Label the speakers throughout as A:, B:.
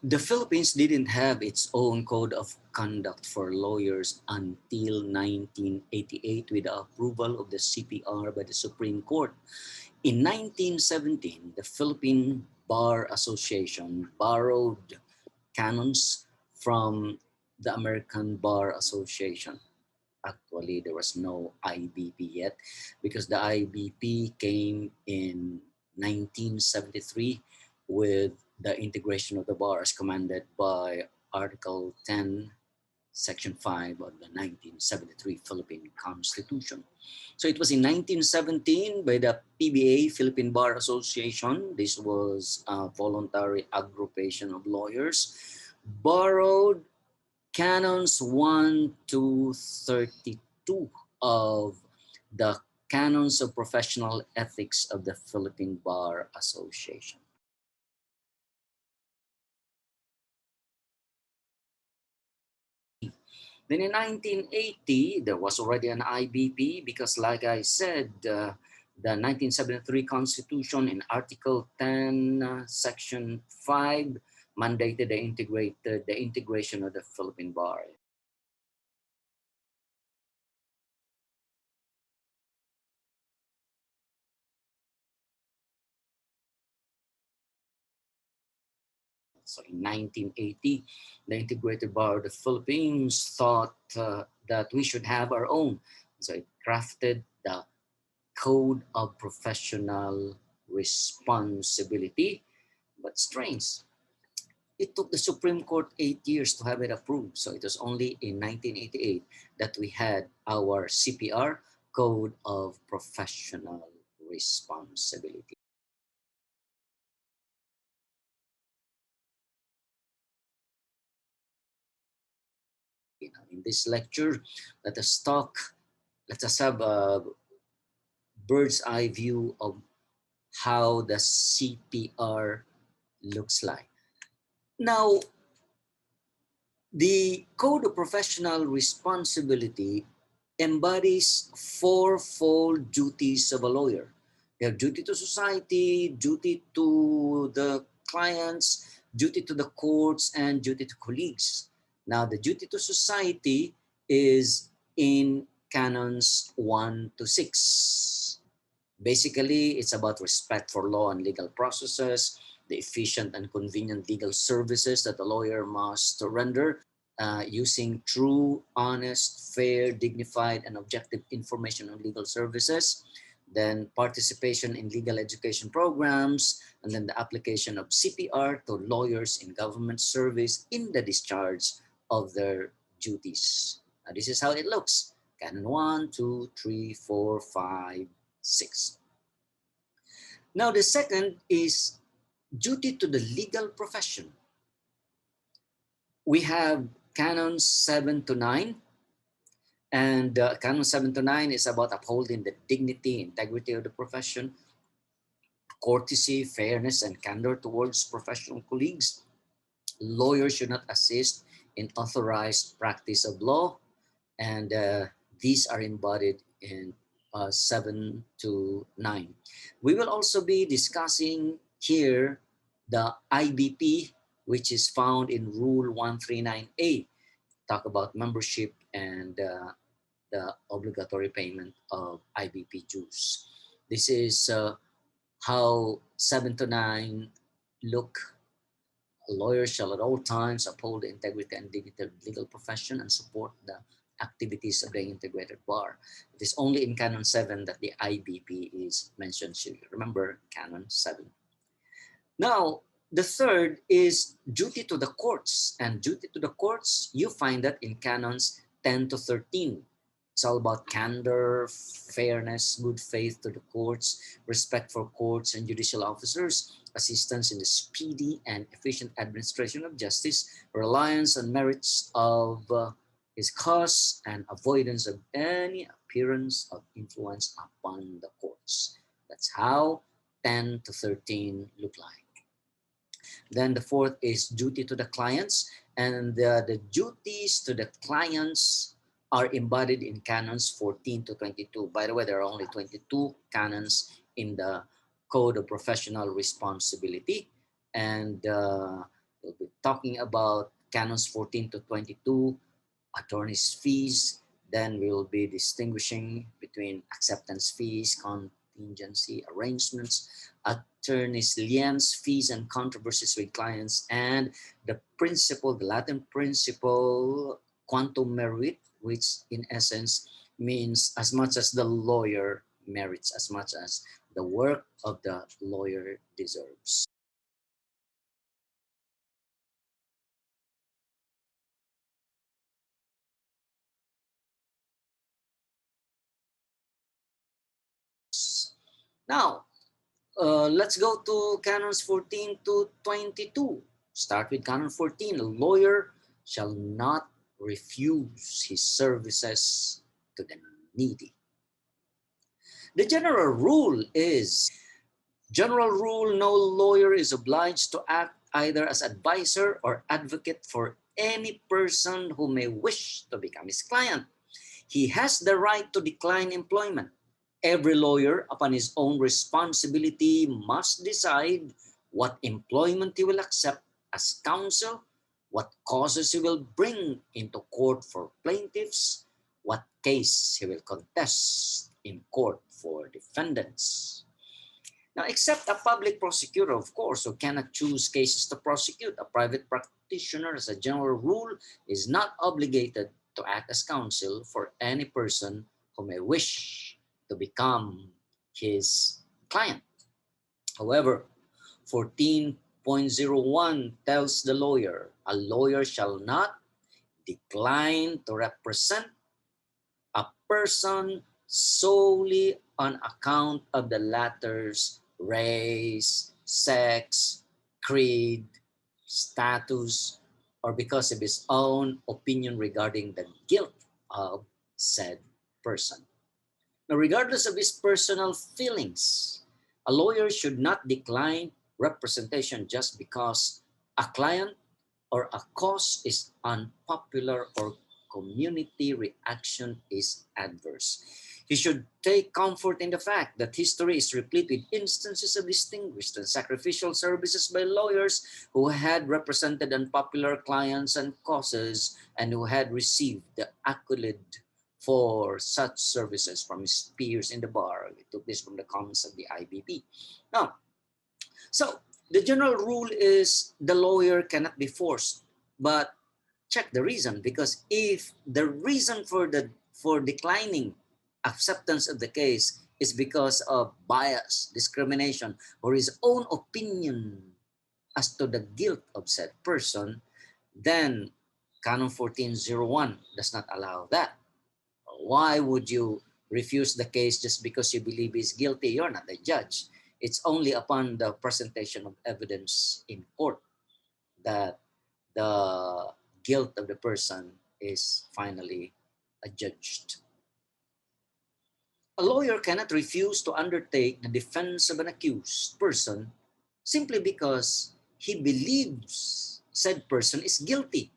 A: The Philippines didn't have its own code of conduct for lawyers until 1988 with the approval of the CPR by the Supreme Court. In 1917, the Philippine Bar Association borrowed canons from the American Bar Association. Actually, there was no IBP yet because the IBP came in 1973 with the integration of the bar as commanded by Article 10, Section 5 of the 1973 Philippine Constitution. So it was in 1917 by the PBA, Philippine Bar Association. This was a voluntary aggregation of lawyers, borrowed Canons 1 to 32 of the Canons of Professional Ethics of the Philippine Bar Association. Then in 1980, there was already an IBP because, like I said, the 1973 Constitution in Article 10, Section 5, mandated the integration of the Philippine Bar. So in 1980, the Integrated Bar of the Philippines thought that we should have our own. So it crafted the Code of Professional Responsibility. But strange, it took the Supreme Court 8 years to have it approved. So it was only in 1988 that we had our CPR, Code of Professional Responsibility. In this lecture, let us have a bird's eye view of how the CPR looks like. Now, the Code of Professional Responsibility embodies fourfold duties of a lawyer. They have duty to society, duty to the clients, duty to the courts, and duty to colleagues. Now, the duty to society is in Canons 1 to 6. Basically, it's about respect for law and legal processes, the efficient and convenient legal services that a lawyer must render, using true, honest, fair, dignified, and objective information on legal services, then participation in legal education programs, and then the application of CPR to lawyers in government service in the discharge of their duties. Now, this is how it looks. Canon 1, 2, 3, 4, 5, 6. Now, the second is duty to the legal profession. We have Canons 7 to 9, and Canon 7 to 9 is about upholding the dignity, integrity of the profession, courtesy, fairness, and candor towards professional colleagues. Lawyers should not assist in authorized practice of law, and these are embodied in 7 to 9. We will also be discussing here the IBP, which is found in Rule 139A, talk about membership and the obligatory payment of IBP dues. This is how 7 to 9 look. Lawyers shall at all times uphold the integrity and dignity of the legal profession and support the activities of the integrated bar. It is only in Canon 7 that the IBP is mentioned here. Remember, Canon 7. Now, the third is duty to the courts. And duty to the courts, you find that in Canons 10 to 13. It's all about candor, fairness, good faith to the courts, respect for courts and judicial officers, assistance in the speedy and efficient administration of justice, reliance on merits of his cause, and avoidance of any appearance of influence upon the courts. That's how 10 to 13 look like. Then the fourth is duty to the clients, and the duties to the clients are embodied in Canons 14 to 22. By the way, there are only 22 canons in the Code of Professional Responsibility, and We'll be talking about Canons 14 to 22, attorney's fees. Then we will be distinguishing between acceptance fees, contingency arrangements, attorney's liens, fees and controversies with clients, and the principle, the Latin principle, quantum merit, which in essence means as much as the lawyer merits, as much as the work of the lawyer deserves. Now, let's go to Canons 14 to 22. Start with Canon 14. A lawyer shall not refuse his services to the needy. The general rule, no lawyer is obliged to act either as advisor or advocate for any person who may wish to become his client. He has the right to decline employment. Every lawyer, upon his own responsibility, must decide what employment he will accept as counsel, what causes he will bring into court for plaintiffs, what case he will contest in court for defendants. Now, except a public prosecutor, of course, who cannot choose cases to prosecute, a private practitioner, as a general rule, is not obligated to act as counsel for any person who may wish to become his client. However, 14.01 tells the lawyer, a lawyer shall not decline to represent a person solely on account of the latter's race, sex, creed, status, or because of his own opinion regarding the guilt of said person. Now, regardless of his personal feelings, a lawyer should not decline representation just because a client or a cause is unpopular or community reaction is adverse. He should take comfort in the fact that history is replete with instances of distinguished and sacrificial services by lawyers who had represented unpopular clients and causes and who had received the accolade for such services from his peers in the bar. We took this from the comments of the IBB. Now, so the general rule is the lawyer cannot be forced, but check the reason, because if the reason for declining acceptance of the case is because of bias, discrimination, or his own opinion as to the guilt of said person, then Canon 1401 does not allow that. Why would you refuse the case just because you believe he's guilty? You're not a judge. It's only upon the presentation of evidence in court that the guilt of the person is finally adjudged. A lawyer cannot refuse to undertake the defense of an accused person simply because he believes said person is guilty.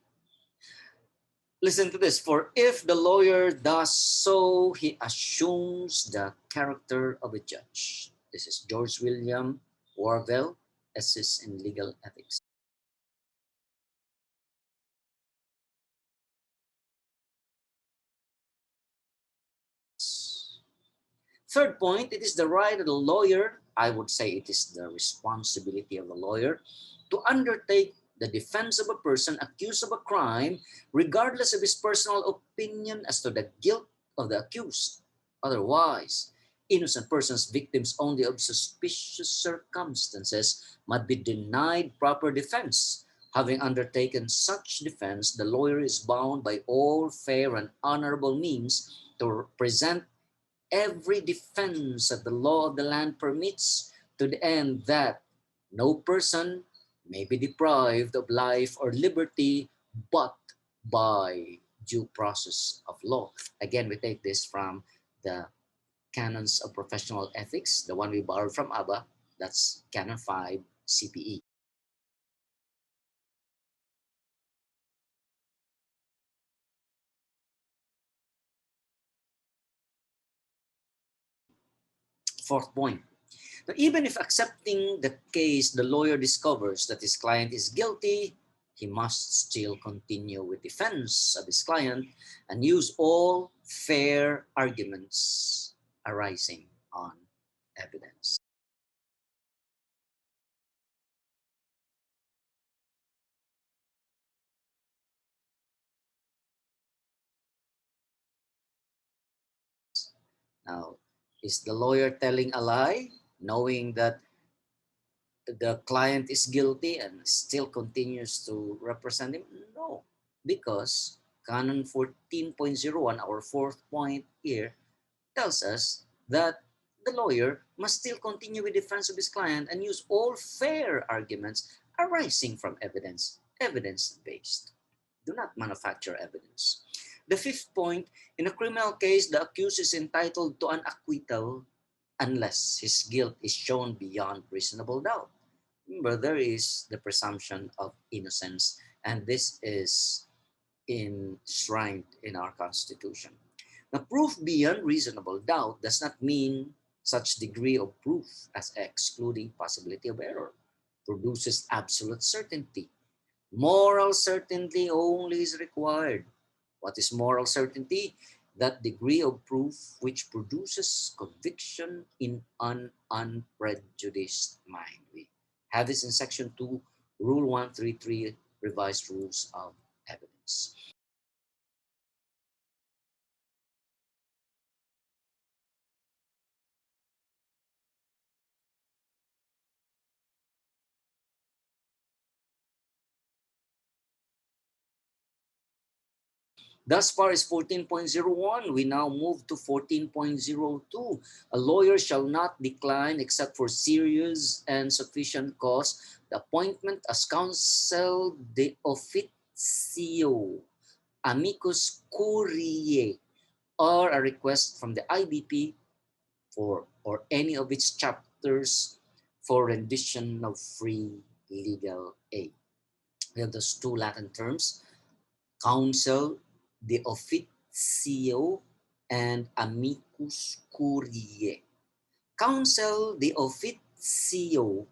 A: Listen to this. For if the lawyer does so, he assumes the character of a judge. This is George William Orwell, Essays in Legal Ethics. Third point, it is the right of the lawyer, I would say it is the responsibility of the lawyer, to undertake the defense of a person accused of a crime, regardless of his personal opinion as to the guilt of the accused. Otherwise, innocent persons, victims only of suspicious circumstances, might be denied proper defense. Having undertaken such defense, the lawyer is bound by all fair and honorable means to present every defense that the law of the land permits, to the end that no person may be deprived of life or liberty but by due process of law. Again, we take this from the Canons of Professional Ethics, the one we borrowed from ABBA, that's Canon 5 CPE. Fourth point. Now, even if accepting the case, the lawyer discovers that his client is guilty, he must still continue with defense of his client and use all fair arguments arising on evidence. Now, is the lawyer telling a lie, knowing that the client is guilty and still continues to represent him? No, because Canon 14.01, our fourth point here, tells us that the lawyer must still continue with defense of his client and use all fair arguments arising from evidence, evidence-based. Do not manufacture evidence. The fifth point, in a criminal case, the accused is entitled to an acquittal unless his guilt is shown beyond reasonable doubt. Remember, there is the presumption of innocence, and this is enshrined in our Constitution. Now, proof beyond reasonable doubt does not mean such degree of proof as excluding possibility of error produces absolute certainty. Moral certainty only is required. What is moral certainty? That degree of proof which produces conviction in an unprejudiced mind. We have this in Section 2, Rule 133, Revised Rules of Evidence. Thus far is 14.01. We now move to 14.02. A lawyer shall not decline, except for serious and sufficient cause, the appointment as counsel de officio, amicus curiae, or a request from the IBP for or any of its chapters for rendition of free legal aid. We have those two Latin terms, counsel de officio and amicus curiae. Counsel de officio,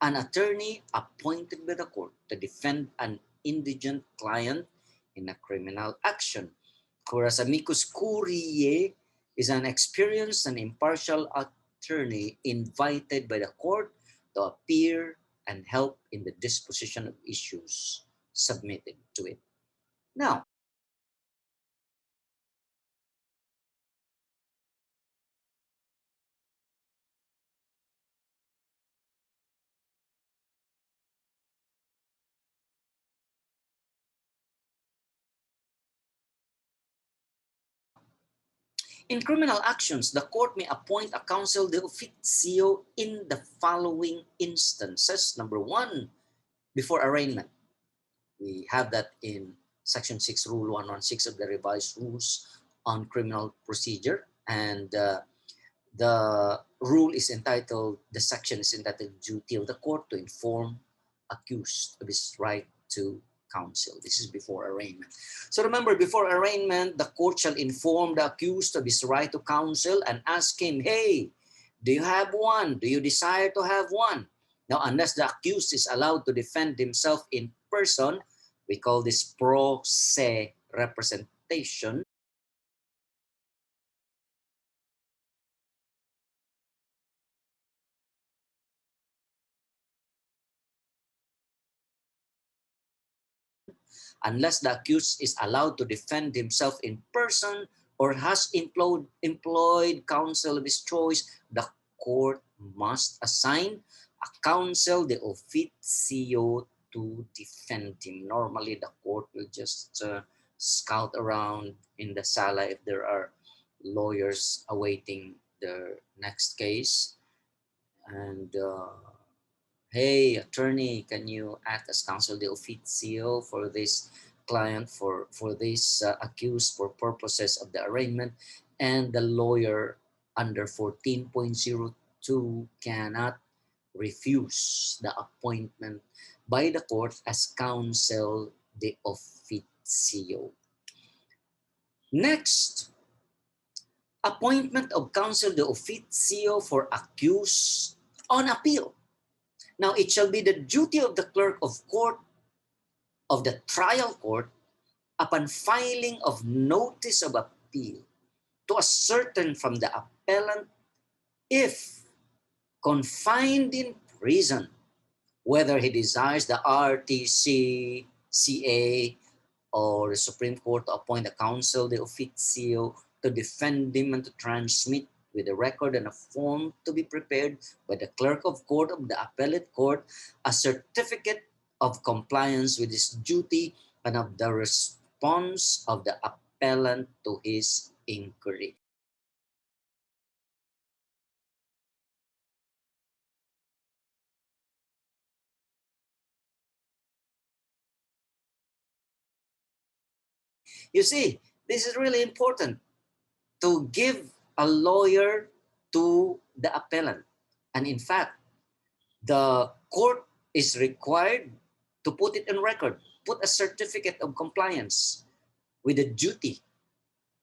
A: an attorney appointed by the court to defend an indigent client in a criminal action, whereas amicus curiae is an experienced and impartial attorney invited by the court to appear and help in the disposition of issues submitted to it. Now, in criminal actions, the court may appoint a counsel de officio in the following instances. Number one, before arraignment. We have that in Section 6, Rule 116 of the Revised Rules on Criminal Procedure. And the rule is entitled, the section is entitled, Duty of the Court to inform accused of his right to counsel. This is before arraignment. So remember, before arraignment, the court shall inform the accused of his right to counsel and ask him, hey, do you have one? Do you desire to have one? Now, unless the accused is allowed to defend himself in person, we call this pro se representation. Unless the accused is allowed to defend himself in person or has employed counsel of his choice, the court must assign a counsel de officio to defend him. Normally, the court will just scout around in the sala if there are lawyers awaiting the next case. And hey, attorney, can you act as counsel de officio for this client, for this accused for purposes of the arraignment? And the lawyer under 14.02 cannot refuse the appointment by the court as counsel de officio. Next, appointment of counsel de officio for accused on appeal. Now, it shall be the duty of the clerk of court of the trial court upon filing of notice of appeal to ascertain from the appellant if confined in prison, whether he desires the RTC, CA, or the Supreme Court to appoint a counsel de officio to defend him and to transmit with a record and a form to be prepared by the clerk of court of the appellate court a certificate of compliance with his duty and of the response of the appellant to his inquiry. You see, this is really important to give a lawyer to the appellant. And in fact, the court is required to put it in record, put a certificate of compliance with the duty,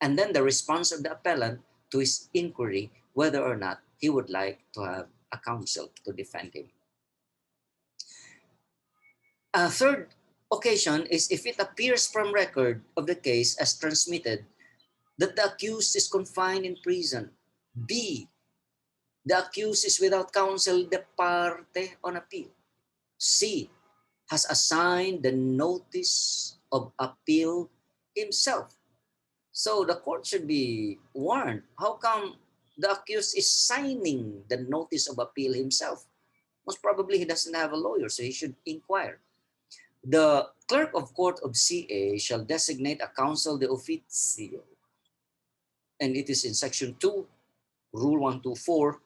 A: and then the response of the appellant to his inquiry whether or not he would like to have a counsel to defend him. A third occasion is if it appears from record of the case as transmitted that the accused is confined in prison. B, the accused is without counsel de parte on appeal. C, has assigned the notice of appeal himself. So the court should be warned. How come the accused is signing the notice of appeal himself? Most probably he doesn't have a lawyer, so he should inquire. The clerk of court of CA shall designate a counsel de officio, and it is in section 2, rule 124,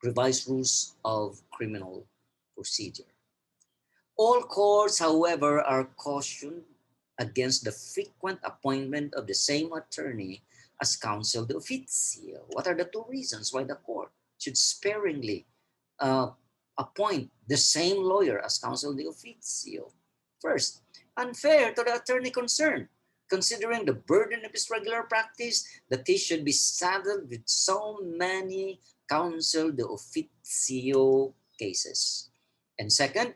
A: revised rules of criminal procedure. All courts, however, are cautioned against the frequent appointment of the same attorney as counsel de officio. What are the two reasons why the court should sparingly appoint the same lawyer as counsel de officio? First, unfair to the attorney concerned, considering the burden of his regular practice that he should be saddled with so many counsel de officio cases. And second,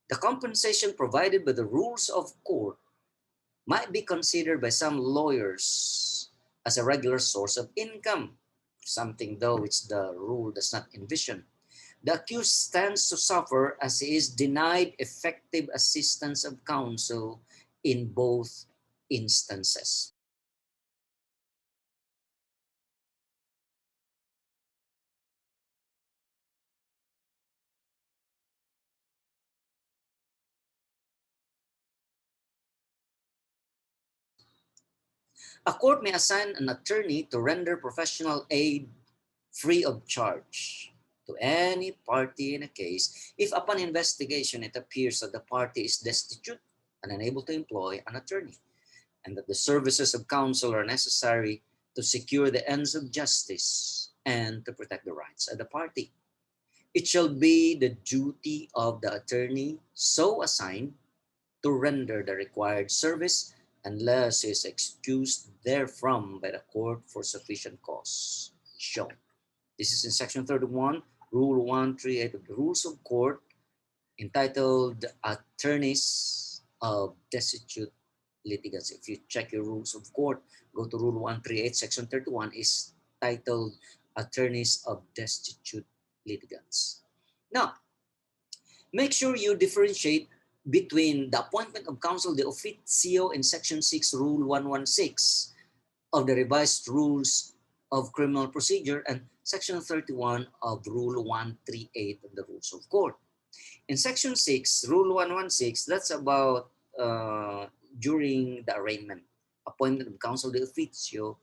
A: the compensation provided by the rules of court might be considered by some lawyers as a regular source of income, something though which the rule does not envision. The accused stands to suffer as he is denied effective assistance of counsel in both instances. A court may assign an attorney to render professional aid free of charge to any party in a case if upon investigation it appears that the party is destitute and unable to employ an attorney, and that the services of counsel are necessary to secure the ends of justice and to protect the rights of the party. It shall be the duty of the attorney so assigned to render the required service unless he is excused therefrom by the court for sufficient cause shown. This is in section 31, rule 138 of the rules of court, entitled Attorneys of Destitute Litigants. If you check your rules of court, go to rule 138, section 31 is titled Attorneys of Destitute Litigants. Now, make sure you differentiate between the appointment of counsel de officio in section 6, rule 116 of the revised rules of criminal procedure and section 31 of rule 138 of the rules of court. In section 6, rule 116, that's about during the arraignment, appointment of counsel de officio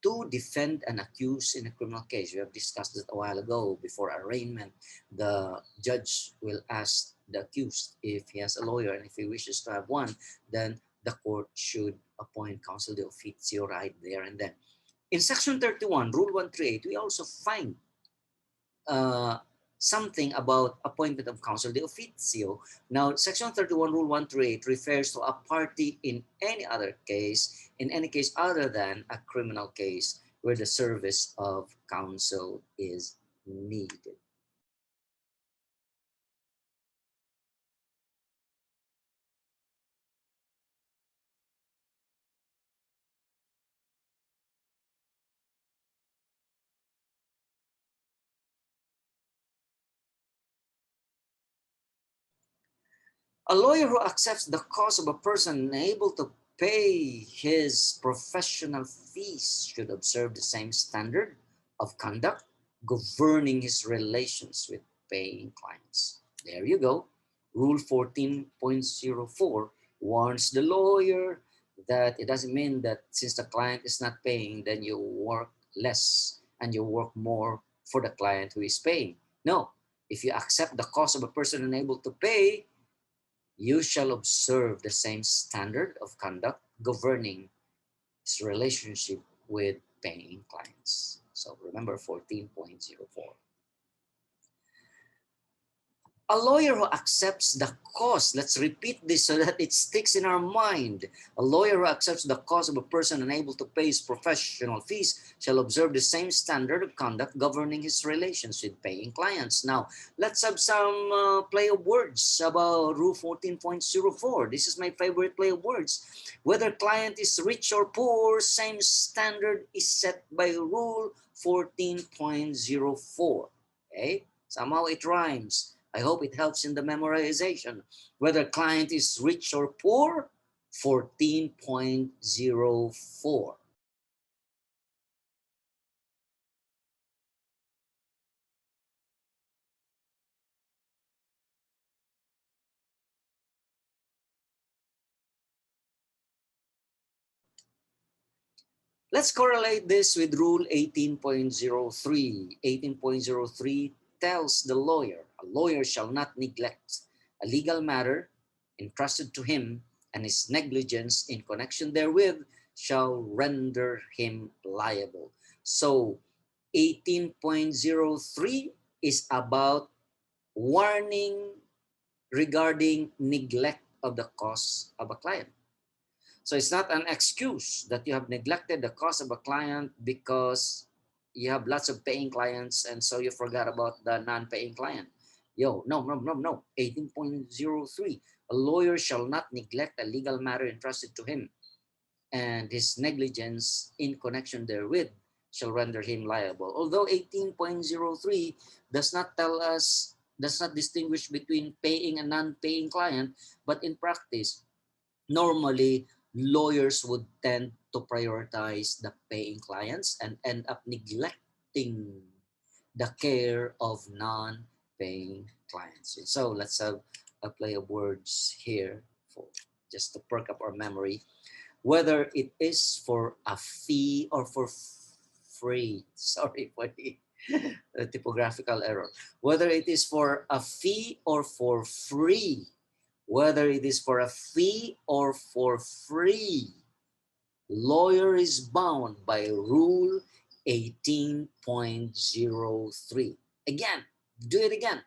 A: to defend an accused in a criminal case. We have discussed it a while ago. Before arraignment, the judge will ask the accused if he has a lawyer, and if he wishes to have one, then the court should appoint counsel de officio right there and then. In section 31, rule 138, we also find something about appointment of counsel de officio. Now, section 31, rule 138 refers to a party in any other case, in any case other than a criminal case where the service of counsel is needed. A lawyer who accepts the cost of a person unable to pay his professional fees should observe the same standard of conduct governing his relations with paying clients. There you go. Rule 14.04 warns the lawyer that it doesn't mean that since the client is not paying, then you work less and you work more for the client who is paying. No, if you accept the cost of a person unable to pay, you shall observe the same standard of conduct governing his relationship with paying clients. So remember 14.04. A lawyer who accepts the cost, let's repeat this so that it sticks in our mind. A lawyer who accepts the cost of a person unable to pay his professional fees shall observe the same standard of conduct governing his relations with paying clients. Now, let's have some play of words about Rule 14.04. This is my favorite play of words. Whether client is rich or poor, same standard is set by Rule 14.04. Okay? Somehow it rhymes. I hope it helps in the memorization. Whether client is rich or poor, 14.04. Let's correlate this with Rule 18.03. 18.03 tells the lawyer, a lawyer shall not neglect a legal matter entrusted to him, and his negligence in connection therewith shall render him liable. So 18.03 is about warning regarding neglect of the cause of a client. So it's not an excuse that you have neglected the cost of a client because you have lots of paying clients and so you forgot about the non-paying client. No. 18.03. A lawyer shall not neglect a legal matter entrusted to him, and his negligence in connection therewith shall render him liable. Although 18.03 does not tell us, does not distinguish between paying and non-paying client, but in practice, normally lawyers would tend to prioritize the paying clients and end up neglecting the care of non-paying clients. So let's have a play of words here for just to perk up our memory. Whether it is for a fee or for free. Sorry for the typographical error. Whether it is for a fee or for free. Whether it is for a fee or for free. Lawyer is bound by Rule 18.03. Again, do it again.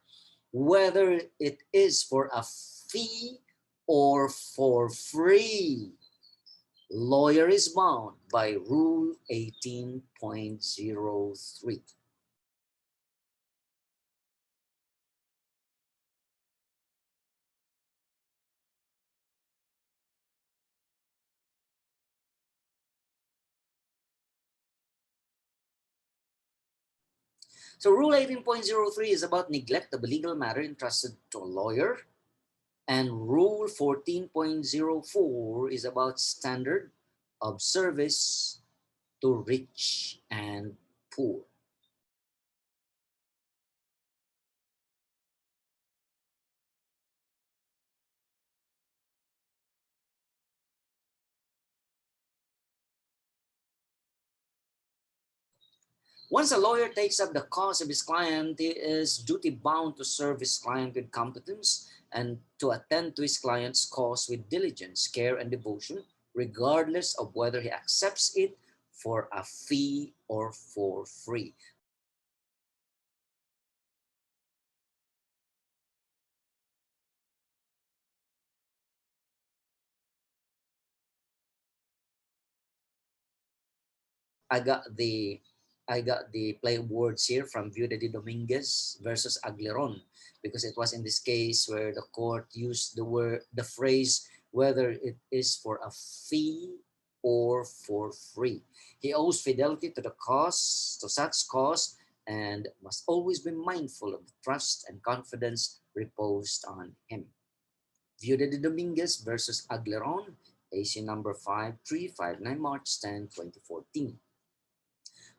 A: Whether it is for a fee or for free. Lawyer is bound by Rule 18.03. So Rule 18.03 is about neglect of a legal matter entrusted to a lawyer. And Rule 14.04 is about standard of service to rich and poor. Once a lawyer takes up the cause of his client, he is duty-bound to serve his client with competence and to attend to his client's cause with diligence, care, and devotion, regardless of whether he accepts it for a fee or for free. I got the play of words here from Viuda de Dominguez versus Aguileron, because it was in this case where the court used the phrase whether it is for a fee or for free. He owes fidelity to the cause, to such cause, and must always be mindful of the trust and confidence reposed on him. Viuda de Dominguez versus Agleron, AC number 5359, March 10, 2014.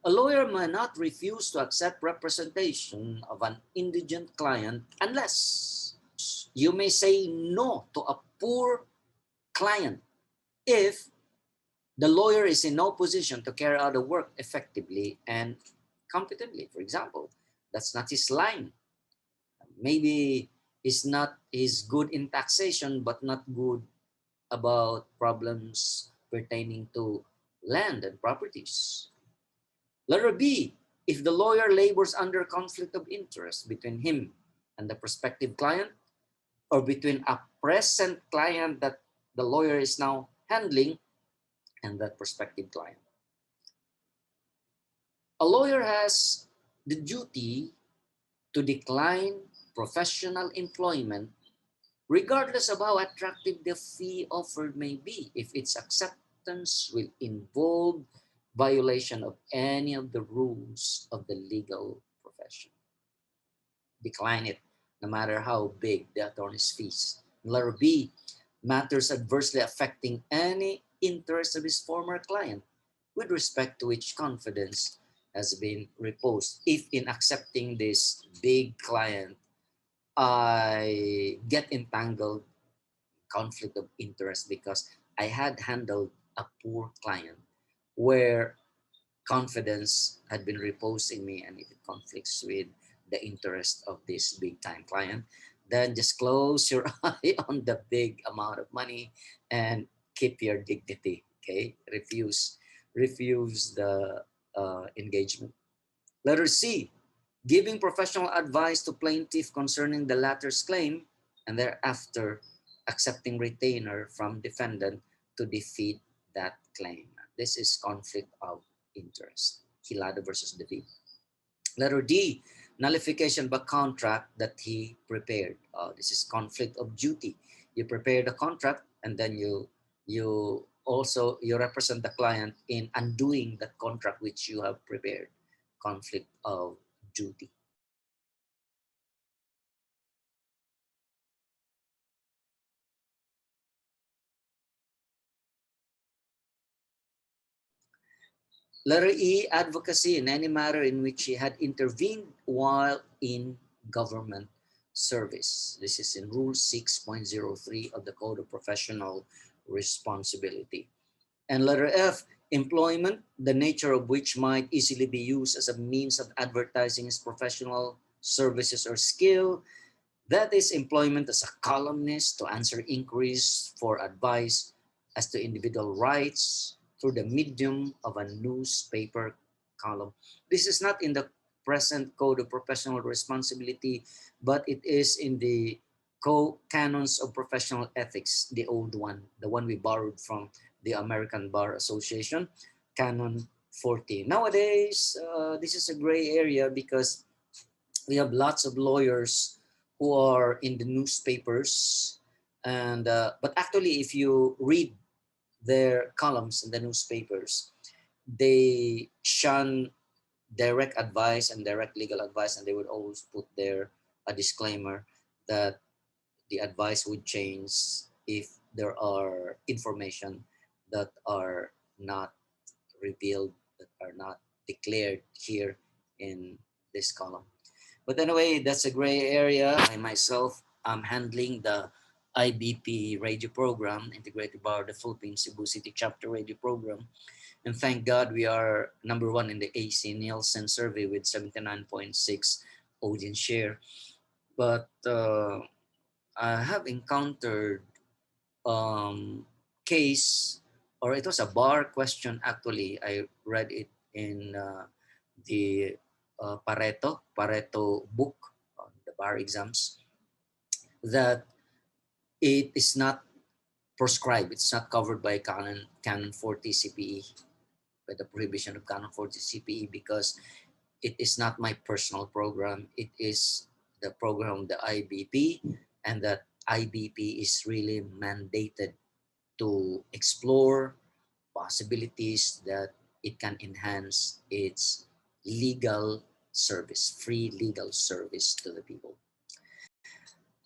A: A lawyer may not refuse to accept representation of an indigent client unless you may say no to a poor client if the lawyer is in no position to carry out the work effectively and competently. For example, that's not his line. Maybe he's good in taxation but not good about problems pertaining to land and properties. Letter B, if the lawyer labors under conflict of interest between him and the prospective client, or between a present client that the lawyer is now handling and that prospective client. A lawyer has the duty to decline professional employment regardless of how attractive the fee offered may be if its acceptance will involve violation of any of the rules of the legal profession. Decline it, no matter how big the attorney's fees. Letter B, matters adversely affecting any interest of his former client with respect to which confidence has been reposed. If in accepting this big client, I get entangled conflict of interest because I had handled a poor client where confidence had been reposed in me, and if it conflicts with the interest of this big time client, then just close your eye on the big amount of money and keep your dignity. Okay, refuse the engagement. Letter C, giving professional advice to plaintiff concerning the latter's claim and thereafter accepting retainer from defendant to defeat that claim. This is conflict of interest. Hilado versus David. Letter D, nullification by contract that he prepared. This is conflict of duty. You prepare the contract and then you also you represent the client in undoing the contract which you have prepared. Conflict of duty. Letter E, advocacy in any matter in which he had intervened while in government service. This is in Rule 6.03 of the Code of Professional Responsibility. And letter F, employment, the nature of which might easily be used as a means of advertising his professional services or skill. That is employment as a columnist to answer inquiries for advice as to individual rights through the medium of a newspaper column. This is not in the present Code of Professional Responsibility, but it is in the Canons of Professional Ethics, the old one, the one we borrowed from the American Bar Association, Canon 40. Nowadays, this is a gray area because we have lots of lawyers who are in the newspapers, and but actually if you read their columns in the newspapers, they shun direct advice and direct legal advice, and they would always put there a disclaimer that the advice would change if there are information that are not revealed, that are not declared here in this column. But anyway, that's a gray area. I myself am handling the IBP radio program, Integrated Bar of the Philippines, Cebu City Chapter radio program. And thank God we are number one in the AC Nielsen survey with 79.6 audience share. But I have encountered case, or it was a bar question actually. I read it in the Pareto book on the bar exams, that it is not prescribed, it's not covered by Canon 40 CPE, by the prohibition of Canon 40 CPE, because it is not my personal program. It is the program of the IBP, and that IBP is really mandated to explore possibilities that it can enhance its legal service, free legal service to the people.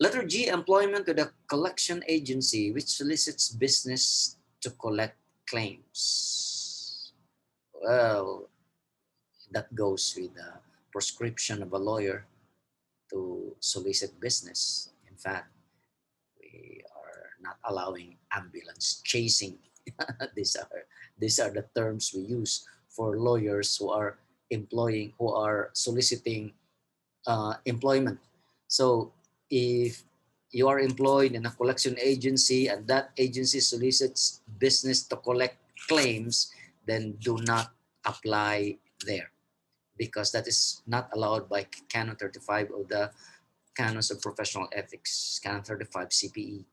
A: Letter G, employment with a collection agency which solicits business to collect claims. Well, that goes with the prescription of a lawyer to solicit business. In fact, we are not allowing ambulance chasing. these are the terms we use for lawyers who are soliciting employment. So if you are employed in a collection agency and that agency solicits business to collect claims, then do not apply there, because that is not allowed by Canon 35 of the Canons of Professional Ethics, Canon 35 CPE.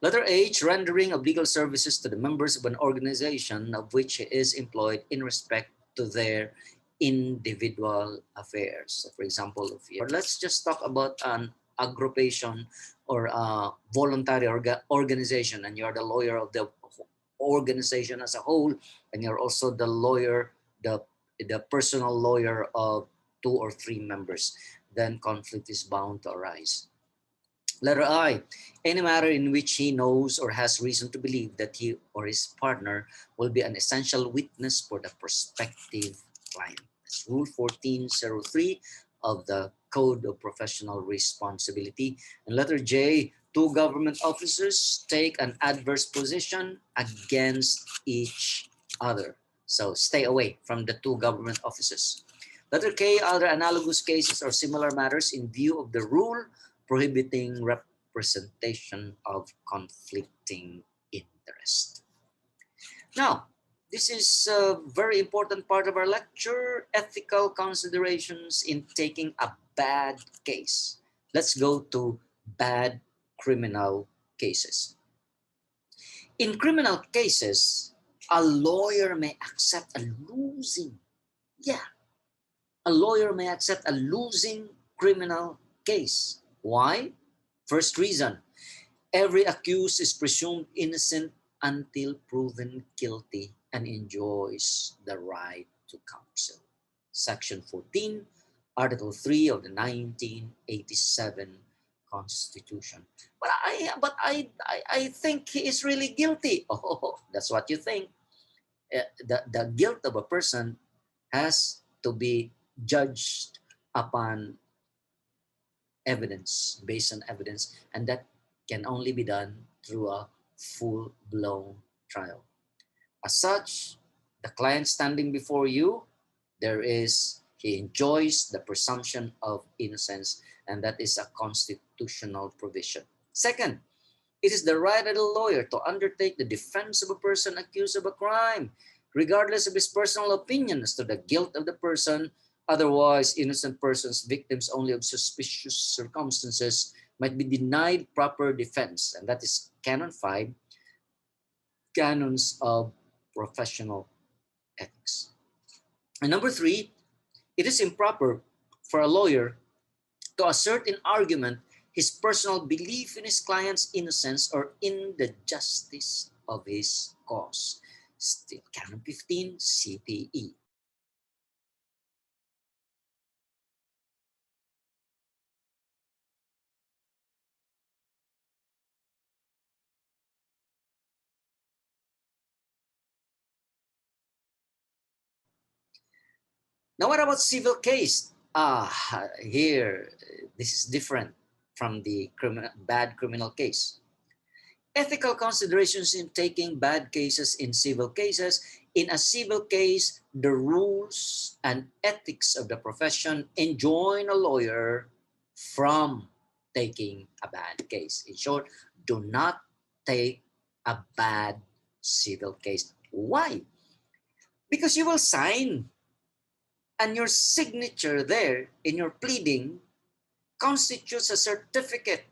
A: Letter H, rendering of legal services to the members of an organization of which he is employed in respect to their individual affairs. So for example, let's just talk about an aggregation or a voluntary organization, and you're the lawyer of the organization as a whole, and you're also the lawyer, the personal lawyer of 2 or 3 members, then conflict is bound to arise. Letter I, any matter in which he knows or has reason to believe that he or his partner will be an essential witness for the prospective client. That's Rule 1403 of the Code of Professional Responsibility. And letter J, 2 government officers take an adverse position against each other. So stay away from the 2 government officers. Letter K, other analogous cases or similar matters in view of the rule prohibiting representation of conflicting interest. Now, this is a very important part of our lecture, ethical considerations in taking a bad case. Let's go to bad criminal cases. In criminal cases, a lawyer may accept a losing, a lawyer may accept a losing criminal case. Why? First reason, every accused is presumed innocent until proven guilty and enjoys the right to counsel. Section 14, Article 3 of the 1987 Constitution. But I think he is really guilty. Oh, that's what you think. The guilt of a person has to be judged upon evidence, based on evidence, and that can only be done through a full-blown trial. As such, the client standing before you, he enjoys the presumption of innocence, and that is a constitutional provision. Second, it is the right of the lawyer to undertake the defense of a person accused of a crime, regardless of his personal opinion as to the guilt of the person. Otherwise, innocent persons, victims only of suspicious circumstances, might be denied proper defense. And that is Canon 5, Canons of Professional Ethics. And number 3, it is improper for a lawyer to assert in argument his personal belief in his client's innocence or in the justice of his cause. Still Canon 15, CPE. Now, what about civil case? Here, this is different from the bad criminal case. Ethical considerations in taking bad cases in civil cases. In a civil case, the rules and ethics of the profession enjoin a lawyer from taking a bad case. In short, do not take a bad civil case. Why? Because you will sign, and your signature there in your pleading constitutes a certificate.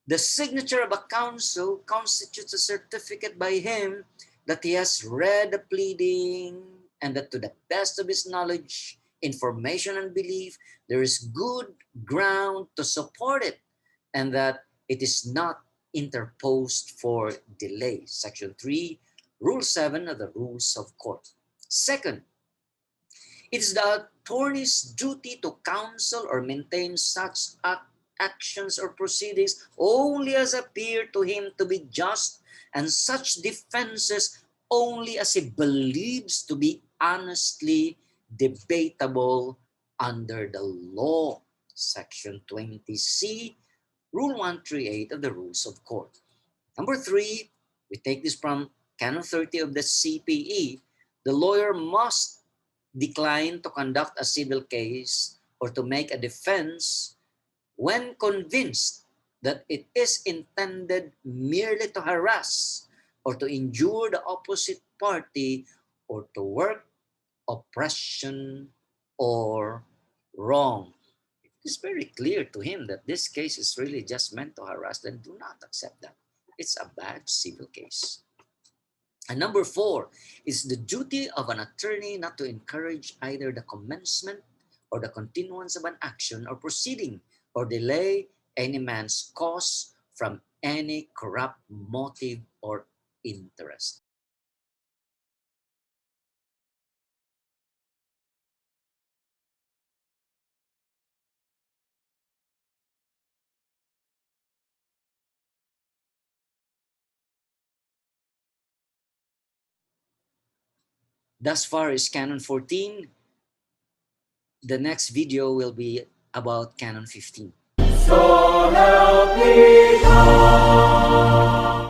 A: The signature of a counsel constitutes a certificate by him that he has read the pleading and that to the best of his knowledge, information, and belief, there is good ground to support it, and that it is not interposed for delay. Section 3, Rule 7 of the Rules of Court. Second, It is the attorney's duty to counsel or maintain such actions or proceedings only as appear to him to be just, and such defenses only as he believes to be honestly debatable under the law. Section 20C, Rule 138 of the Rules of Court. Number 3, we take this from Canon 30 of the CPE. The lawyer must decline to conduct a civil case or to make a defense when convinced that it is intended merely to harass or to injure the opposite party or to work oppression or wrong. It's very clear to him that this case is really just meant to harass, then do not accept that. It's a bad civil case. And number 4 is the duty of an attorney not to encourage either the commencement or the continuance of an action or proceeding or delay any man's cause from any corrupt motive or interest. Thus far is Canon 14. The next video will be about Canon 15.
B: So help me God.